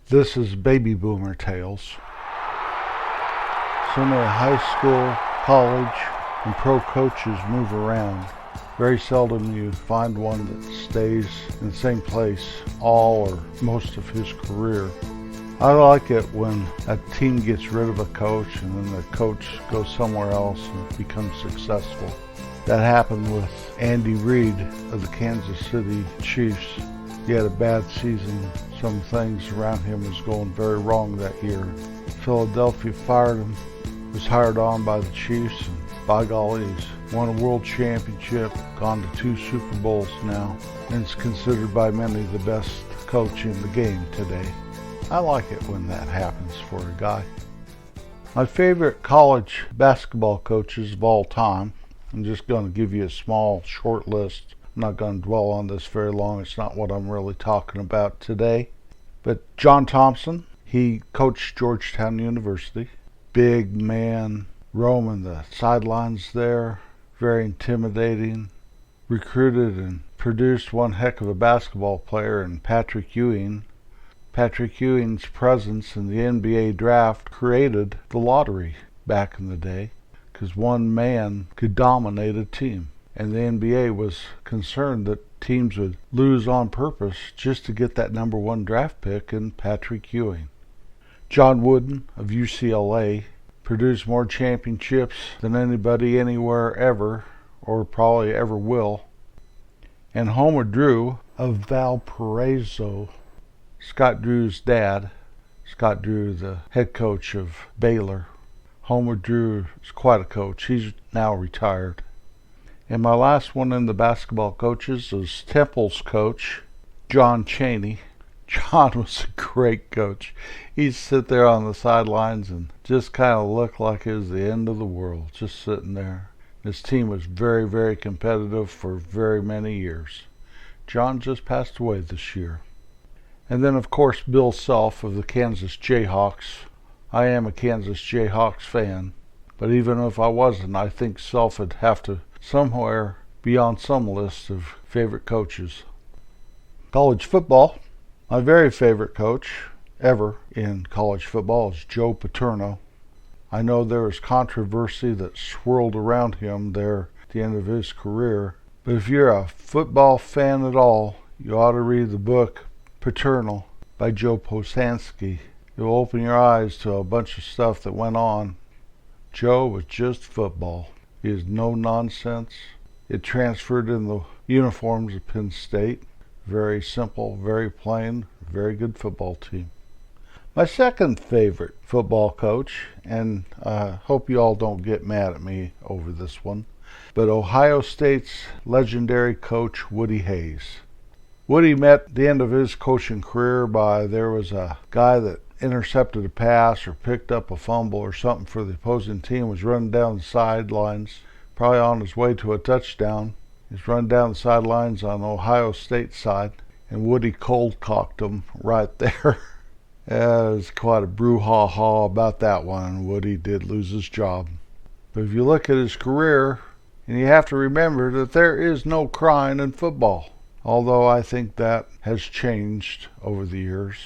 This is Baby Boomer Tales. So many high school, college, and pro coaches move around. Very seldom you find one that stays in the same place all or most of his career. I like it when a team gets rid of a coach and then the coach goes somewhere else and becomes successful. That happened with Andy Reid of the Kansas City Chiefs. He had a bad season. Some things around him was going very wrong that year. Philadelphia fired him, was hired on by the Chiefs, and by golly, he's won a world championship, gone to 2 Super Bowls now, and is considered by many the best coach in the game today. I like it when that happens for a guy. My favorite college basketball coaches of all time, I'm just going to give you a small, short list. I'm not going to dwell on this very long. It's not what I'm really talking about today. But John Thompson, he coached Georgetown University. Big man, roaming the sidelines there, very intimidating. Recruited and produced one heck of a basketball player in Patrick Ewing. Patrick Ewing's presence in the NBA draft created the lottery back in the day because one man could dominate a team. And the NBA was concerned that teams would lose on purpose just to get that number 1 draft pick in Patrick Ewing. John Wooden of UCLA produced more championships than anybody anywhere ever, or probably ever will. And Homer Drew of Valparaiso, Scott Drew's dad, Scott Drew, the head coach of Baylor. Homer Drew is quite a coach. He's now retired. And my last one in the basketball coaches is Temple's coach, John Chaney. John was a great coach. He'd sit there on the sidelines and just kind of look like it was the end of the world, just sitting there. His team was very, very competitive for very many years. John just passed away this year. And then, of course, Bill Self of the Kansas Jayhawks. I am a Kansas Jayhawks fan, but even if I wasn't, I think Self would have to somewhere be on some list of favorite coaches. College football. My very favorite coach ever in college football is Joe Paterno. I know there was controversy that swirled around him there at the end of his career, but if you're a football fan at all, you ought to read the book Paterno by Joe Posansky. It'll open your eyes to a bunch of stuff that went on. Joe was just football. He is no nonsense. It transferred in the uniforms of Penn State. Very simple, very plain, very good football team. My second favorite football coach, and I hope you all don't get mad at me over this one, but Ohio State's legendary coach Woody Hayes. Woody met the end of his coaching career by there was a guy that intercepted a pass or picked up a fumble or something for the opposing team, was running down the sidelines, probably on his way to a touchdown. He's running down the sidelines on Ohio State's side, and Woody cold-cocked him right there. There's quite a brouhaha about that one. Woody did lose his job. But if you look at his career, and you have to remember that there is no crying in football, although I think that has changed over the years.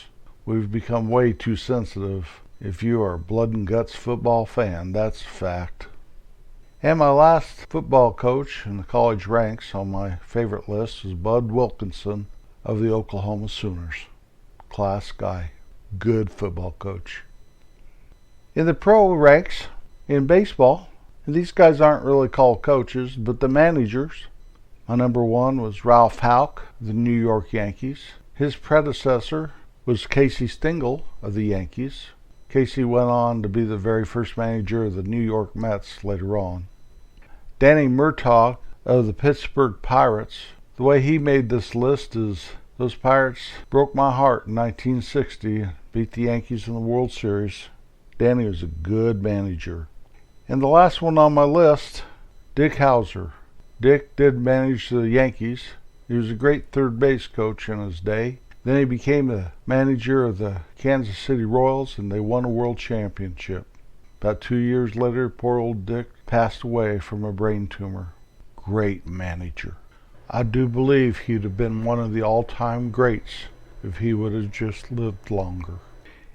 We've become way too sensitive. If you are a blood and guts football fan, that's a fact. And my last football coach in the college ranks on my favorite list is Bud Wilkinson of the Oklahoma Sooners. Class guy. Good football coach. In the pro ranks, in baseball, and these guys aren't really called coaches, but the managers. My number 1 was Ralph Houck of the New York Yankees. His predecessor was Casey Stengel of the Yankees. Casey went on to be the very first manager of the New York Mets later on. Danny Murtaugh of the Pittsburgh Pirates. The way he made this list is those Pirates broke my heart in 1960, beat the Yankees in the World Series. Danny was a good manager. And the last one on my list, Dick Howser. Dick did manage the Yankees. He was a great third base coach in his day. Then he became the manager of the Kansas City Royals, and they won a world championship. About 2 years later, poor old Dick passed away from a brain tumor. Great manager. I do believe he'd have been one of the all-time greats if he would have just lived longer.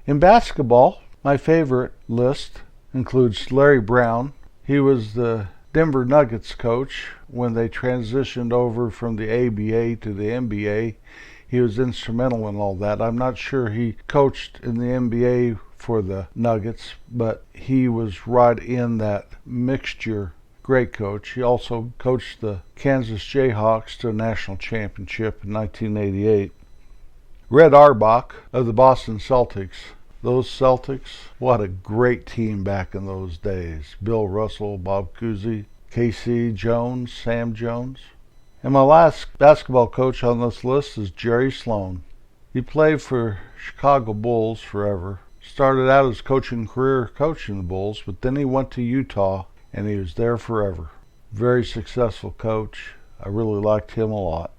In basketball, my favorite list includes Larry Brown. He was the Denver Nuggets coach when they transitioned over from the ABA to the NBA. He was instrumental in all that. I'm not sure he coached in the NBA for the Nuggets, but he was right in that mixture. Great coach. He also coached the Kansas Jayhawks to a national championship in 1988. Red Auerbach of the Boston Celtics. Those Celtics, what a great team back in those days. Bill Russell, Bob Cousy, K.C. Jones, Sam Jones. And my last basketball coach on this list is Jerry Sloan. He played for Chicago Bulls forever. Started out his coaching career coaching the Bulls, but then he went to Utah and he was there forever. Very successful coach. I really liked him a lot.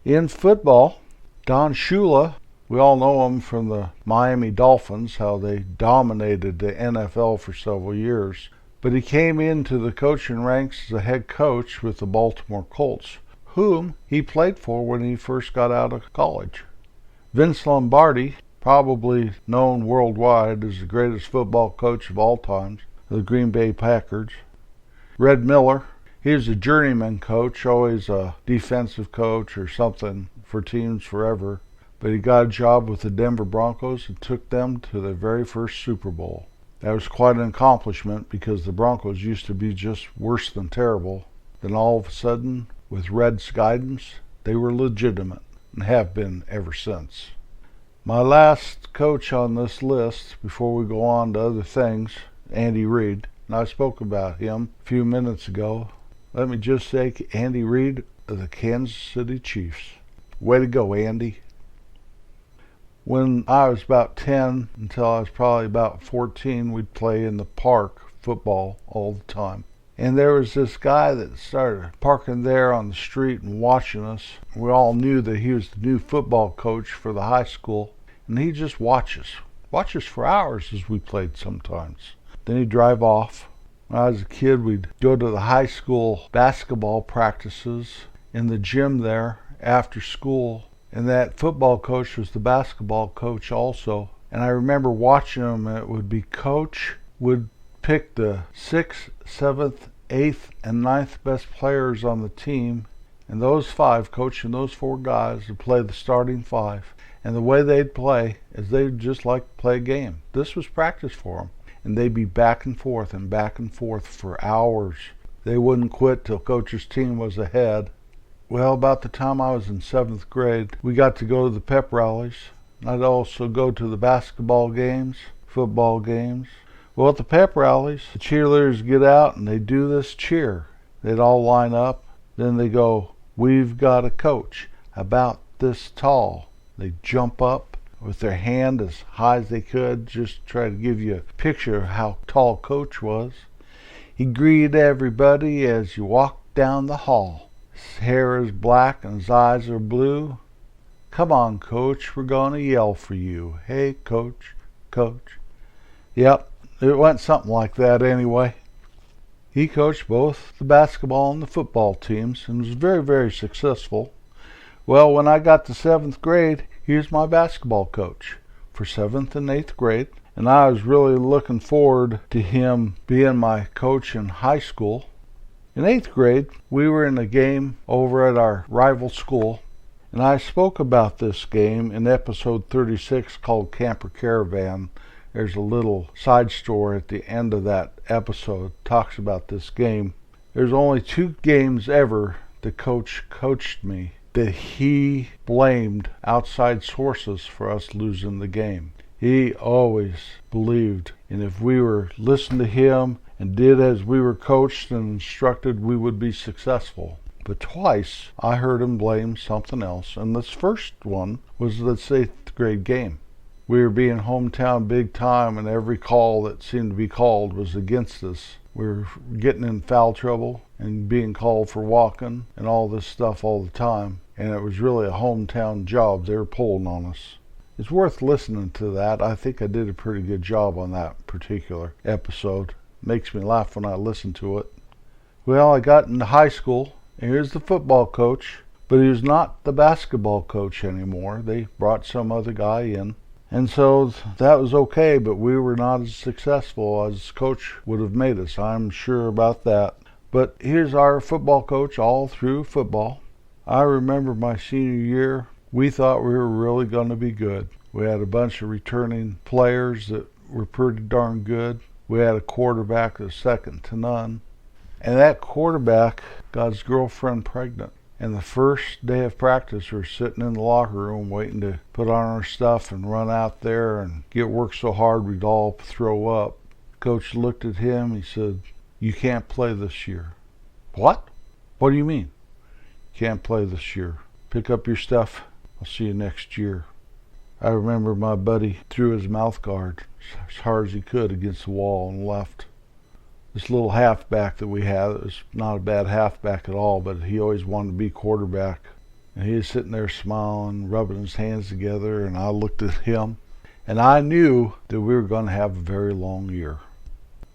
In football, Don Shula. We all know him from the Miami Dolphins, how they dominated the NFL for several years. But he came into the coaching ranks as a head coach with the Baltimore Colts, whom he played for when he first got out of college. Vince Lombardi, probably known worldwide as the greatest football coach of all times, the Green Bay Packers. Red Miller, he was a journeyman coach, always a defensive coach or something for teams forever. But he got a job with the Denver Broncos and took them to their very first Super Bowl. That was quite an accomplishment because the Broncos used to be just worse than terrible. Then all of a sudden, with Red's guidance, they were legitimate and have been ever since. My last coach on this list, before we go on to other things, Andy Reid. And I spoke about him a few minutes ago. Let me just say, Andy Reid of the Kansas City Chiefs. Way to go, Andy. When I was about 10 until I was probably about 14, we'd play in the park football all the time. And there was this guy that started parking there on the street and watching us. We all knew that he was the new football coach for the high school. And he'd just watch us for hours as we played sometimes. Then he'd drive off. When I was a kid, we'd go to the high school basketball practices in the gym there after school. And that football coach was the basketball coach also. And I remember watching him, and it would be coach would pick the 6th, 7th, 8th, and 9th best players on the team. And those 5, coaching those 4 guys, would play the starting 5. And the way they'd play is they'd just like to play a game. This was practice for them. And they'd be back and forth for hours. They wouldn't quit till coach's team was ahead. Well, about the time I was in 7th grade, we got to go to the pep rallies. I'd also go to the basketball games, football games. Well, at the pep rallies, the cheerleaders get out and they do this cheer. They'd all line up. Then they go, "We've got a coach about this tall." They jump up with their hand as high as they could, just try to give you a picture of how tall coach was. He greeted everybody as you walked down the hall. His hair is black and his eyes are blue. "Come on, coach, we're going to yell for you. Hey, coach, coach." Yep, it went something like that anyway. He coached both the basketball and the football teams and was very, very successful. Well, when I got to 7th grade, he was my basketball coach for 7th and 8th grade. And I was really looking forward to him being my coach in high school. In 8th grade, we were in a game over at our rival school, and I spoke about this game in episode 36 called Camper Caravan. There's a little side story at the end of that episode that talks about this game. There's only 2 games ever the coach coached me that he blamed outside sources for us losing the game. He always believed, and if we were listening to him and did as we were coached and instructed, we would be successful. But twice I heard him blame something else, and this first one was the 8th grade game. We were being hometown big time, and every call that seemed to be called was against us. We were getting in foul trouble and being called for walking and all this stuff all the time, and it was really a hometown job. They were pulling on us. It's worth listening to that. I think I did a pretty good job on that particular episode. Makes me laugh when I listen to it. Well, I got into high school, and here's the football coach, but he was not the basketball coach anymore. They brought some other guy in, And so that was okay, but we were not as successful as coach would have made us. I'm sure about that. But here's our football coach all through football. I remember my senior year, we thought we were really going to be good. We had a bunch of returning players that were pretty darn good. We had a quarterback that was second to none. And that quarterback got his girlfriend pregnant. And the first day of practice, we were sitting in the locker room waiting to put on our stuff and run out there and get work so hard we'd all throw up. Coach looked at him. He said, "You can't play this year." "What? What do you mean?" "Can't play this year. Pick up your stuff. I'll see you next year." I remember my buddy threw his mouth guard as hard as he could against the wall and left. This little halfback that we had, it was not a bad halfback at all, but he always wanted to be quarterback. And he was sitting there smiling, rubbing his hands together, and I looked at him, and I knew that we were going to have a very long year.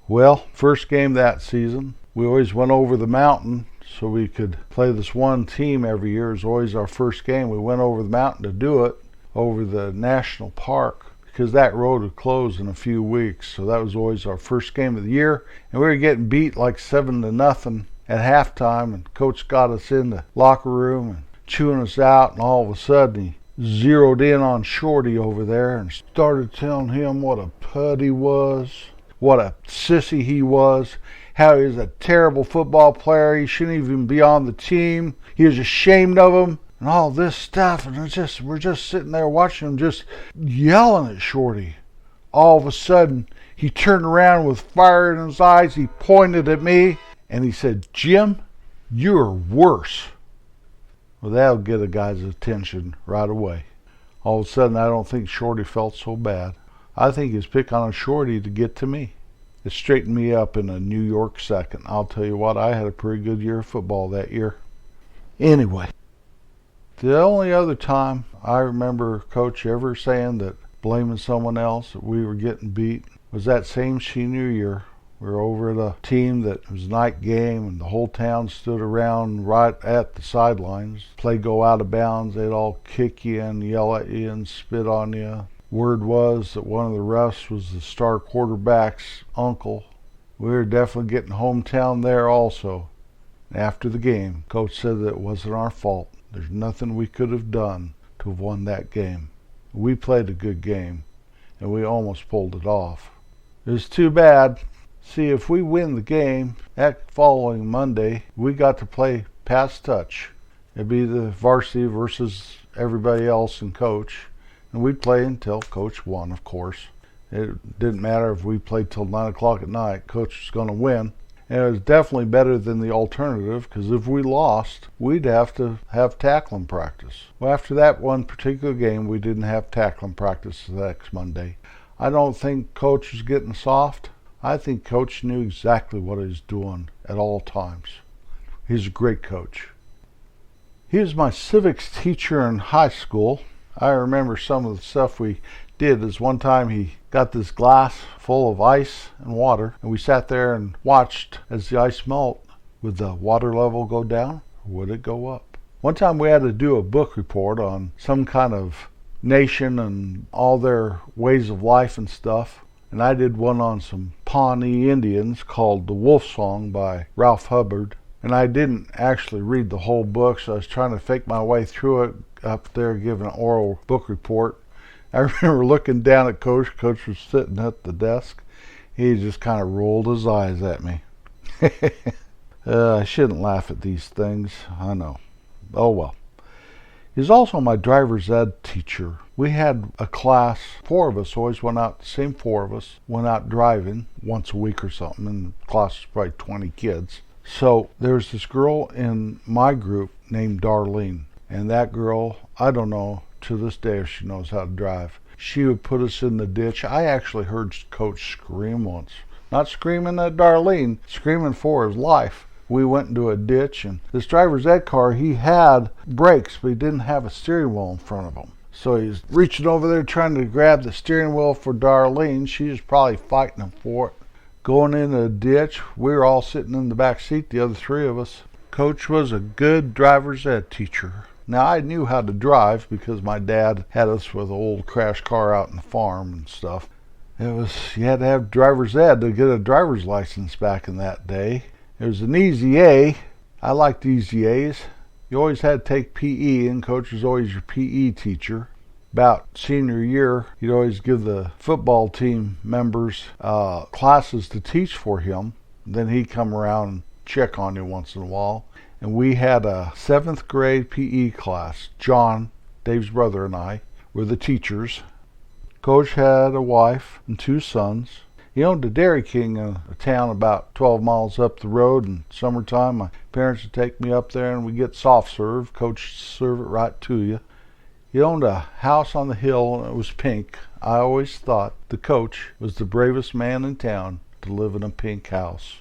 Well, first game that season, we always went over the mountain so we could play this one team every year. It was always our first game. We went over the mountain to do it, over the national park, because that road would close in a few weeks. So that was always our first game of the year. And we were getting beat like 7-0 at halftime, and coach got us in the locker room and chewing us out, and all of a sudden he zeroed in on Shorty over there and started telling him what a pud he was, what a sissy he was, how he was a terrible football player, he shouldn't even be on the team, he was ashamed of him, and all this stuff. And we're just sitting there watching him just yelling at Shorty. All of a sudden, he turned around with fire in his eyes. He pointed at me, and he said, "Jim, you're worse." Well, that'll get a guy's attention right away. All of a sudden, I don't think Shorty felt so bad. I think he was picking on Shorty to get to me. It straightened me up in a New York second. I'll tell you what, I had a pretty good year of football that year. Anyway, the only other time I remember Coach ever saying that blaming someone else that we were getting beat was that same senior year. We were over at a team that was a night game, and the whole town stood around right at the sidelines. Play go out of bounds, they'd all kick you and yell at you and spit on you. Word was that one of the refs was the star quarterback's uncle. We were definitely getting hometown there also. After the game, Coach said that it wasn't our fault. There's nothing we could have done to have won that game. We played a good game, and we almost pulled it off. It was too bad. See, if we win the game, that following Monday, we got to play pass touch. It'd be the varsity versus everybody else and Coach, and we'd play until Coach won, of course. It didn't matter if we played till 9 o'clock at night. Coach was going to win. And it was definitely better than the alternative, because if we lost, we'd have to have tackling practice. Well, after that one particular game, we didn't have tackling practice the next Monday. I don't think Coach was getting soft. I think Coach knew exactly what he was doing at all times. He's a great coach. He was my civics teacher in high school. I remember some of the stuff we did is one time he got this glass full of ice and water, and we sat there and watched as the ice melt. Would the water level go down, or would it go up? One time we had to do a book report on some kind of nation and all their ways of life and stuff, and I did one on some Pawnee Indians called The Wolf Song by Ralph Hubbard. And I didn't actually read the whole book, so I was trying to fake my way through it up there giving an oral book report. I remember looking down at Coach. Coach was sitting at the desk. He just kind of rolled his eyes at me. I shouldn't laugh at these things, I know. Oh well. He's also my driver's ed teacher. We had a class, 4 of us always went out, the same 4 of us, went out driving once a week or something, and the class was probably 20 kids. So there's this girl in my group named Darlene, and that girl, I don't know to this day if she knows how to drive. She would put us in the ditch. I actually heard Coach scream once. Not screaming at Darlene, screaming for his life. We went into a ditch, and this driver's ed car, he had brakes, but he didn't have a steering wheel in front of him. So he's reaching over there trying to grab the steering wheel for Darlene. She was probably fighting him for it. Going in a ditch, we were all sitting in the back seat, the other 3 of us. Coach was a good driver's ed teacher. Now, I knew how to drive because my dad had us with an old crash car out in the farm and stuff. You had to have driver's ed to get a driver's license back in that day. It was an easy A. I liked easy A's. You always had to take PE, and coach was always your PE teacher. About senior year, he'd always give the football team members classes to teach for him. Then he'd come around and check on you once in a while. And we had a 7th grade PE class. John, Dave's brother, and I were the teachers. Coach had a wife and 2 sons. He owned a Dairy King in a town about 12 miles up the road. In summertime, my parents would take me up there and we'd get soft serve. Coach would serve it right to you. He owned a house on the hill and it was pink. I always thought the coach was the bravest man in town to live in a pink house.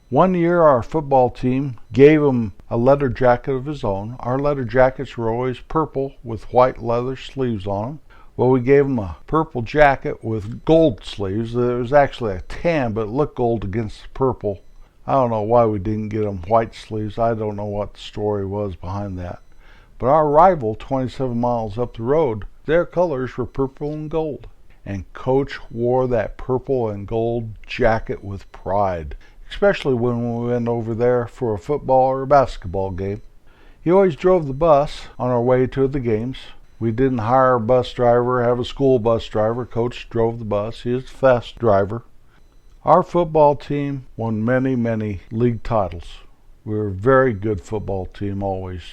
One year our football team gave him a leather jacket of his own. Our leather jackets were always purple with white leather sleeves on them. Well, we gave him a purple jacket with gold sleeves. It was actually a tan, but it looked gold against the purple. I don't know why we didn't get him white sleeves. I don't know what the story was behind that. But our rival, 27 miles up the road, their colors were purple and gold. And Coach wore that purple and gold jacket with pride, especially when we went over there for a football or a basketball game. He always drove the bus on our way to the games. We didn't hire a bus driver, have a school bus driver. Coach drove the bus. He was a fast driver. Our football team won many, many league titles. We were a very good football team always,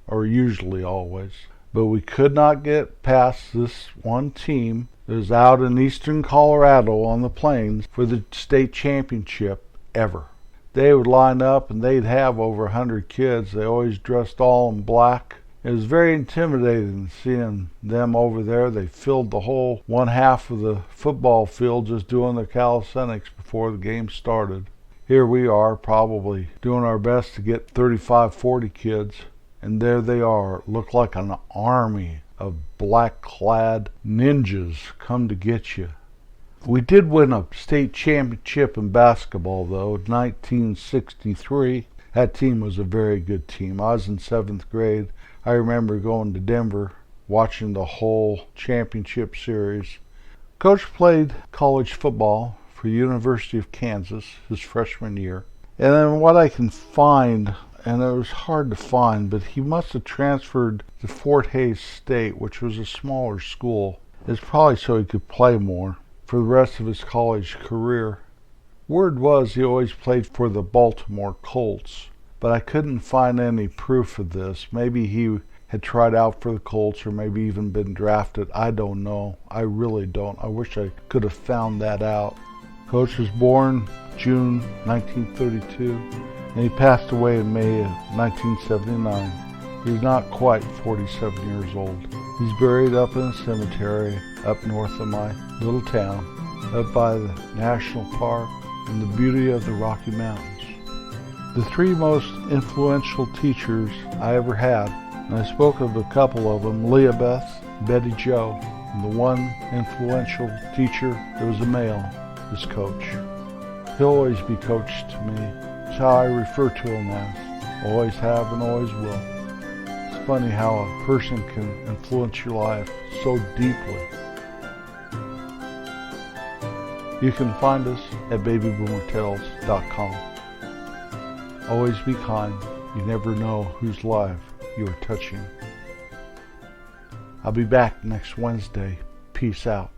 or usually always. But we could not get past this one team that was out in eastern Colorado on the plains for the state championship ever. They would line up and they'd have over 100 kids. They always dressed all in black. It was very intimidating seeing them over there. They filled the whole one half of the football field just doing their calisthenics before the game started. Here we are probably doing our best to get 35, 40 kids. And there they are. It looked like an army of black-clad ninjas come to get you. We did win a state championship in basketball, though, 1963. That team was a very good team. I was in 7th grade. I remember going to Denver, watching the whole championship series. Coach played college football for the University of Kansas his freshman year. And then what I can find, and it was hard to find, but he must have transferred to Fort Hays State, which was a smaller school. It's probably so he could play more for the rest of his college career. Word was he always played for the Baltimore Colts, but I couldn't find any proof of this. Maybe he had tried out for the Colts or maybe even been drafted. I don't know. I really don't. I wish I could have found that out. Coach was born June 1932, and he passed away in May of 1979. He was not quite 47 years old. He's buried up in a cemetery up north of my little town, up by the National Park and the beauty of the Rocky Mountains. The 3 most influential teachers I ever had, and I spoke of a couple of them, Leah Beth, Betty Jo, and the one influential teacher that was a male is Coach. He'll always be Coach to me. It's how I refer to him as. Always have and always will. It's funny how a person can influence your life so deeply. You can find us at babyboomertales.com. Always be kind. You never know whose life you are touching. I'll be back next Wednesday. Peace out.